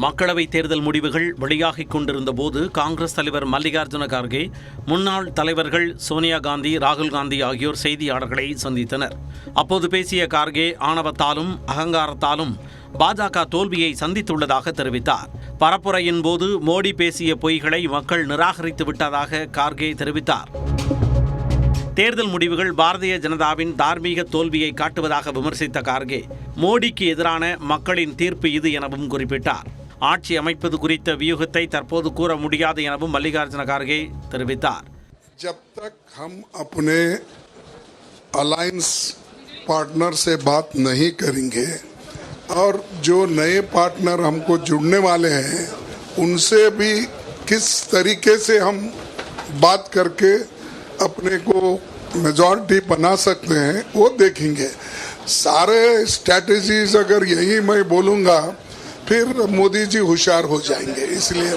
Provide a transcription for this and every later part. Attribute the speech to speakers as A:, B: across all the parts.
A: மக்களவைத் தேர்தல் முடிவுகள் வெளியாகிக் கொண்டிருந்த போது காங்கிரஸ் தலைவர் மல்லிகார்ஜுன கார்கே, முன்னாள் தலைவர்கள் சோனியா காந்தி, ராகுல் காந்தி ஆகியோர் செய்தியாளர்களை சந்தித்தனர். அப்போது பேசிய கார்கே, ஆணவத்தாலும் அகங்காரத்தாலும் பாஜக தோல்வியை சந்தித்துள்ளதாக தெரிவித்தார். பரப்புரையின் போது மோடி பேசிய பொய்களை மக்கள் நிராகரித்து விட்டதாக கார்கே தெரிவித்தார். தேர்தல் முடிவுகள் பாரதிய ஜனதாவின் தார்மீக தோல்வியை காட்டுவதாக விமர்சித்த கார்கே, மோடிக்கு எதிரான மக்களின் தீர்ப்பு இது எனவும் குறிப்பிட்டார். ஆட்சி அமைப்பது குறித்த வியூகத்தை தற்போது கூற முடியாது எனவும் மல்லிகார்ஜுன கார்கே தெரிவித்தார்.
B: जब तक हम अपने अलायंस पार्टनर से बात नहीं करेंगे और जो नए पार्टनर हमको जुड़ने वाले हैं उनसे भी किस तरीके से हम बात करके अपने को मेजॉरिटी बना सकते हैं वो देखेंगे. सारे स्ट्रैटेजीज अगर यही मैं बोलूँगा फिर मोदी जी होशियार हो जाएंगे. इसलिए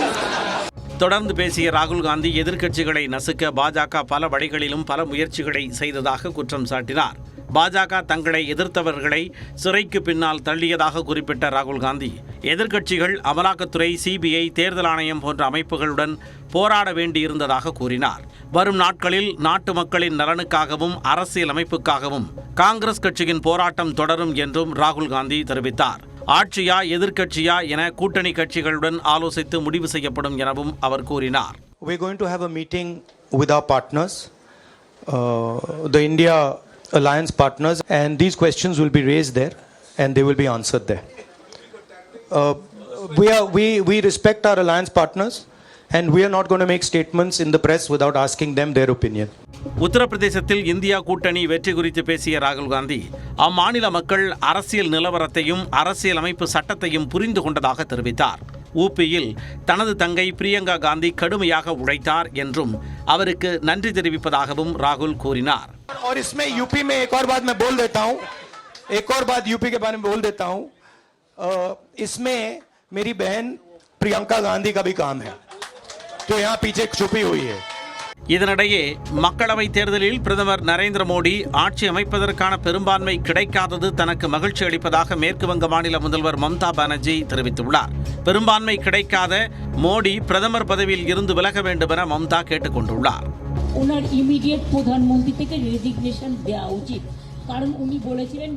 A: தொடர்ந்து பேசிய ராகுல் காந்தி, எதிர்க்கட்சிகளை நசுக்க பாஜக பல வழிகளிலும் பல முயற்சிகளை செய்ததாக குற்றம் சாட்டினார். பாஜக தங்களை எதிர்த்தவர்களை சிறைக்கு பின்னால் தள்ளியதாக குறிப்பிட்ட ராகுல் காந்தி, எதிர்க்கட்சிகள் அமலாக்கத்துறை, சிபிஐ, தேர்தல் ஆணையம் போன்ற அமைப்புகளுடன் போராட வேண்டியிருந்ததாக கூறினார். வரும் நாட்களில் நாட்டு மக்களின் நலனுக்காகவும் அரசியல் அமைப்புக்காகவும் காங்கிரஸ் கட்சியின் போராட்டம் தொடரும் என்றும் ராகுல் காந்தி தெரிவித்தார். ஆட்சியா எதிர்க்கட்சியா என கூட்டணி கட்சிகளுடன் ஆலோசித்து முடிவு செய்யப்படும் எனவும் அவர் கூறினார்.
C: We are going to have a meeting with our partners, the India Alliance partners, and these questions will be raised there and they will be answered there. We respect our alliance partners and we are not going to make statements in the press without asking them their opinion.
A: உத்தரப்பிரதேசத்தில் India கூட்டணி வெற்றி குறித்து பேசிய ராகுல் காந்தி, அம்மாநில மக்கள் அரசியல் நிலவரத்தையும் அரசியல் அமைப்பு சட்டத்தையும் புரிந்து கொண்டதாக தெரிவித்தார். ஊபியில் தனது தங்கை பிரியங்கா காந்தி கடுமையாக உழைத்தார் என்றும் அவருக்கு நன்றி தெரிவிப்பதாகவும் ராகுல் கூறினார்.
C: और इसमें यूपी में एक और बात मैं बोल देता हूं, एक और बात यूपी के बारे में बोल देता हूं, इसमें मेरी बहन प्रियंका गांधी का भी काम है जो यहाँ पीछे छुपी हुई है.
A: இதனிடையே மக்களவைத் தேர்தலில் பிரதமர் நரேந்திர மோடி ஆட்சி அமைப்பதற்கான பெரும்பான்மை கிடைக்காதது தனக்கு மகிழ்ச்சி அளிப்பதாக மேற்கு வங்க மாநில முதல்வர் மம்தா பானர்ஜி தெரிவித்துள்ளார். பெரும்பான்மை கிடைக்காத மோடி பிரதமர் பதவியில் இருந்து விலக வேண்டும் என மம்தா கேட்டுக் கொண்டுள்ளார்.
D: ওনার ইমিডিয়েট প্রধানমন্ত্রী থেকে রেজিগনেশন দেওয়া উচিত, কারণ উনি বলেছিলেন